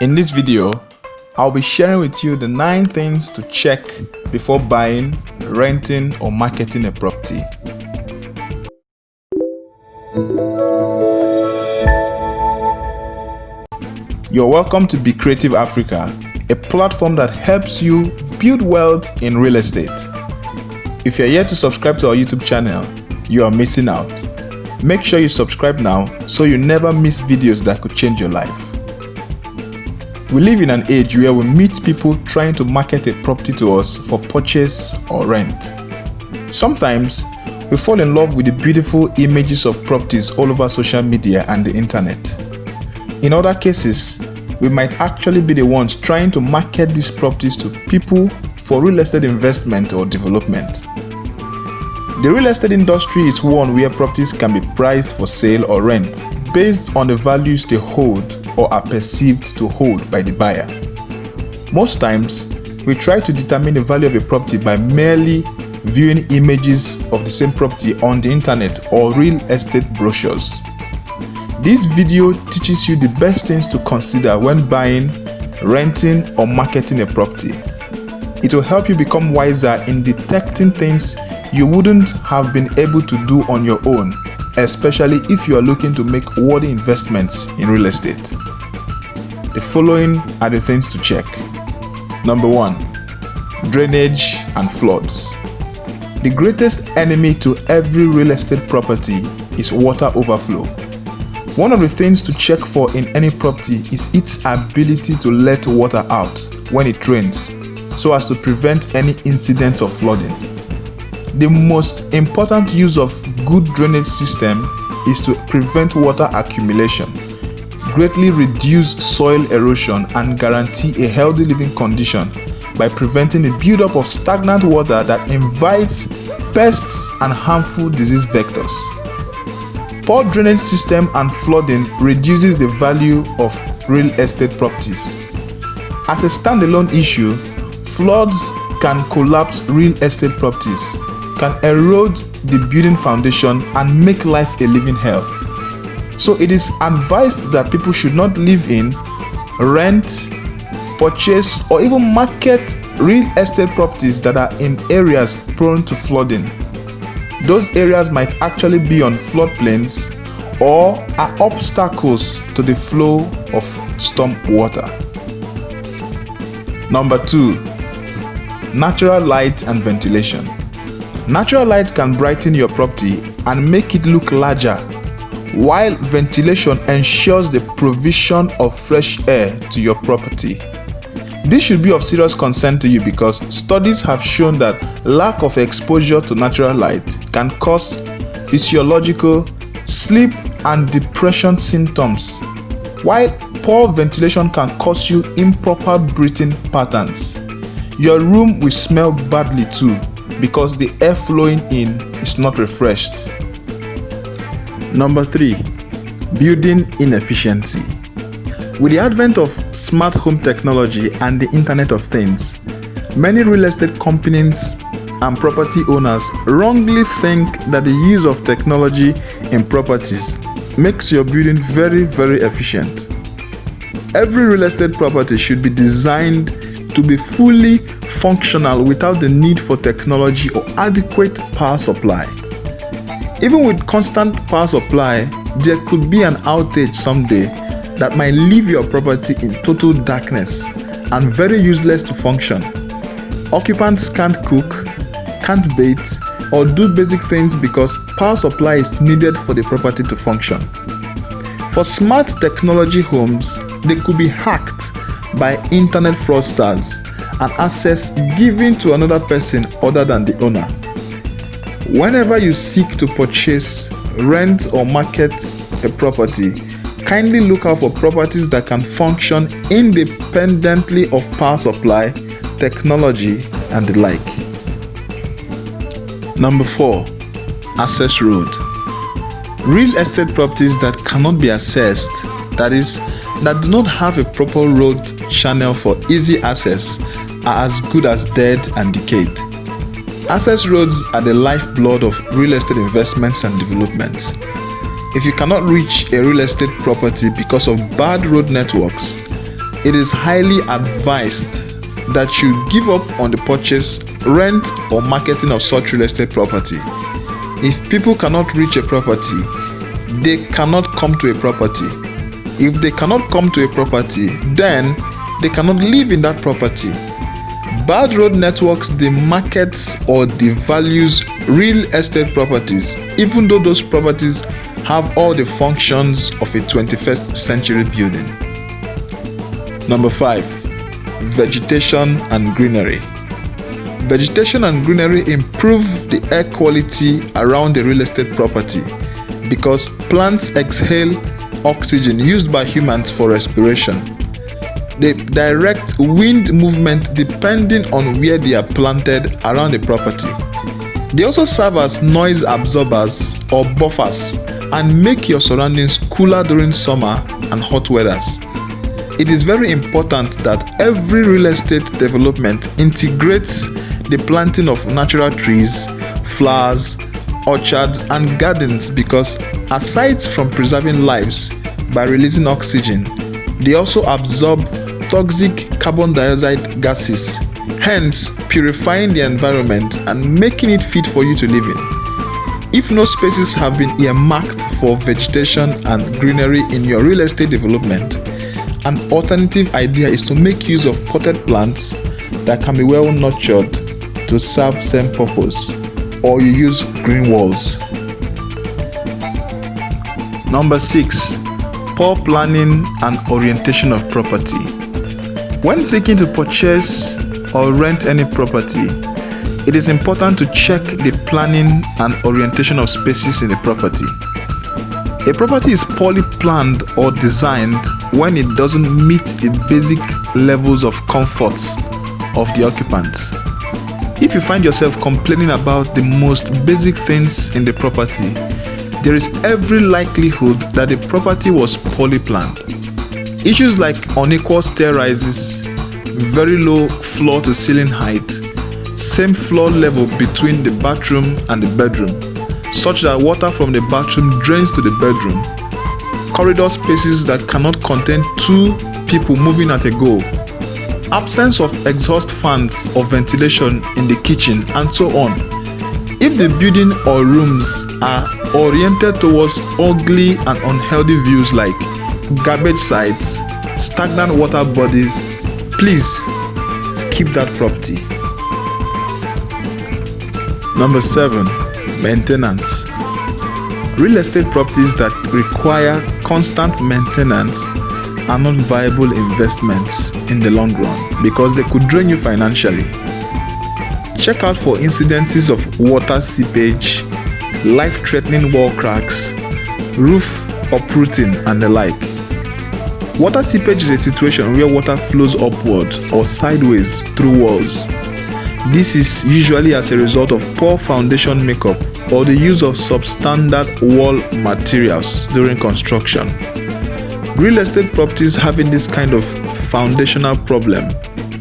In this video, I'll be sharing with you the 9 things to check before buying, renting, or marketing a property. You're welcome to Be Creative Africa, a platform that helps you build wealth in real estate. If you're yet to subscribe to our YouTube channel, you are missing out. Make sure you subscribe now so you never miss videos that could change your life. We live in an age where we meet people trying to market a property to us for purchase or rent. Sometimes, we fall in love with the beautiful images of properties all over social media and the internet. In other cases, we might actually be the ones trying to market these properties to people for real estate investment or development. The real estate industry is one where properties can be priced for sale or rent based on the values they hold or are perceived to hold by the buyer. Most times, we try to determine the value of a property by merely viewing images of the same property on the internet or real estate brochures. This video teaches you the best things to consider when buying, renting, or marketing a property. It will help you become wiser in detecting things you wouldn't have been able to do on your own, especially if you are looking to make worthy investments in real estate. The following are the things to check. Number 1. Drainage and floods. The greatest enemy to every real estate property is water overflow. One of the things to check for in any property is its ability to let water out when it rains, so as to prevent any incidents of flooding. The most important use of good drainage system is to prevent water accumulation, greatly reduce soil erosion, and guarantee a healthy living condition by preventing the buildup of stagnant water that invites pests and harmful disease vectors. Poor drainage system and flooding reduces the value of real estate properties. As a standalone issue, floods can collapse real estate properties, can erode the building foundation, and make life a living hell. So it is advised that people should not live in, rent, purchase, or even market real estate properties that are in areas prone to flooding. Those areas might actually be on floodplains or are obstacles to the flow of storm water. Number 2. Natural light and ventilation. Natural light can brighten your property and make it look larger, while ventilation ensures the provision of fresh air to your property. This should be of serious concern to you because studies have shown that lack of exposure to natural light can cause physiological, sleep, and depression symptoms, while poor ventilation can cause you improper breathing patterns. Your room will smell badly too because the air flowing in is not refreshed. Number 3. Building inefficiency. With the advent of smart home technology and the Internet of Things, many real estate companies and property owners wrongly think that the use of technology in properties makes your building very, very efficient. Every real estate property should be designed to be fully functional without the need for technology or adequate power supply. Even with constant power supply, there could be an outage someday that might leave your property in total darkness and very useless to function. Occupants can't cook, can't bathe, or do basic things because power supply is needed for the property to function. For smart technology homes, they could be hacked by internet fraudsters and access given to another person other than the owner. Whenever you seek to purchase, rent, or market a property, kindly look out for properties that can function independently of power supply, technology, and the like. Number 4. Access road. Real estate properties that cannot be accessed, that is, that do not have a proper road channel for easy access, are as good as dead and decayed. Access roads are the lifeblood of real estate investments and developments. If you cannot reach a real estate property because of bad road networks, it is highly advised that you give up on the purchase, rent, or marketing of such real estate property. If people cannot reach a property, they cannot come to a property. If they cannot come to a property, then they cannot live in that property. Bad road networks demarkets or devalues real estate properties, even though those properties have all the functions of a 21st century building. Number 5. Vegetation and greenery. Vegetation and greenery improve the air quality around the real estate property because plants exhale oxygen used by humans for respiration. They direct wind movement depending on where they are planted around the property. They also serve as noise absorbers or buffers and make your surroundings cooler during summer and hot weathers. It is very important that every real estate development integrates the planting of natural trees, flowers, orchards, and gardens because aside from preserving lives by releasing oxygen, they also absorb toxic carbon dioxide gases, hence purifying the environment and making it fit for you to live in. If no spaces have been earmarked for vegetation and greenery in your real estate development, an alternative idea is to make use of potted plants that can be well nurtured to serve same purpose, or you use green walls. Number 6. Poor planning and orientation of property. When seeking to purchase or rent any property, it is important to check the planning and orientation of spaces in the property. A property is poorly planned or designed when it doesn't meet the basic levels of comfort of the occupants. If you find yourself complaining about the most basic things in the property, there is every likelihood that the property was poorly planned. Issues like unequal stair rises, very low floor to ceiling height, same floor level between the bathroom and the bedroom, such that water from the bathroom drains to the bedroom, corridor spaces that cannot contain 2 people moving at a go, absence of exhaust fans or ventilation in the kitchen, and so on. If the building or rooms are oriented towards ugly and unhealthy views like garbage sites, stagnant water bodies, please skip that property. Number 7. Maintenance. Real estate properties that require constant maintenance are not viable investments in the long run because they could drain you financially. Check out for incidences of water seepage, life-threatening wall cracks, roof uprooting, and the like. Water seepage is a situation where water flows upward or sideways through walls. This is usually as a result of poor foundation makeup or the use of substandard wall materials during construction. Real estate properties having this kind of foundational problem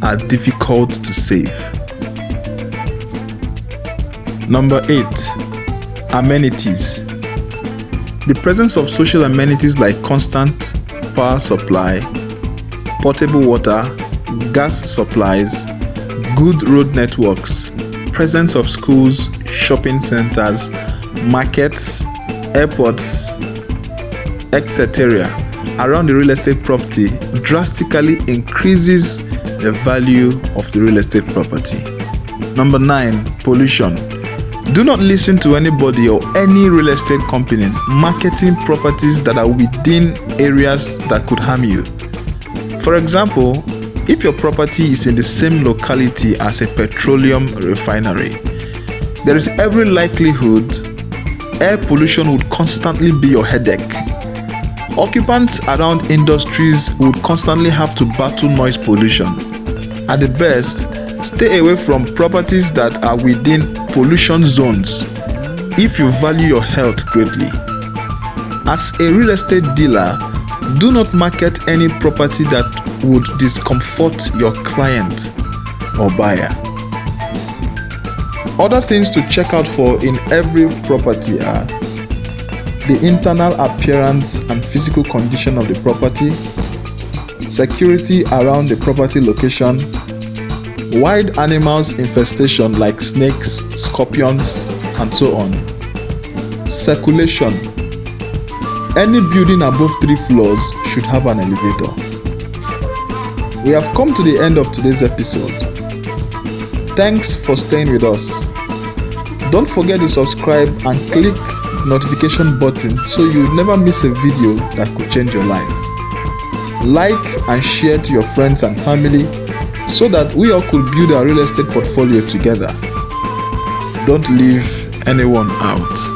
are difficult to save. Number 8. Amenities. The presence of social amenities like constant power supply, potable water, gas supplies, good road networks, presence of schools, shopping centers, markets, airports, etc. around the real estate property drastically increases the value of the real estate property. Number 9. Pollution. Do not listen to anybody or any real estate company marketing properties that are within areas that could harm you. For example, if your property is in the same locality as a petroleum refinery, there is every likelihood air pollution would constantly be your headache. Occupants around industries would constantly have to battle noise pollution. At the best, stay away from properties that are within pollution zones if you value your health greatly. As a real estate dealer, do not market any property that would discomfort your client or buyer. Other things to check out for in every property are the internal appearance and physical condition of the property, security around the property location, wild animals infestation like snakes, scorpions, and so on. Circulation. Any building above 3 floors should have an elevator. We have come to the end of today's episode. Thanks for staying with us. Don't forget to subscribe and click notification button so you never miss a video that could change your life. Like and share to your friends and family so that we all could build our real estate portfolio together. Don't leave anyone out.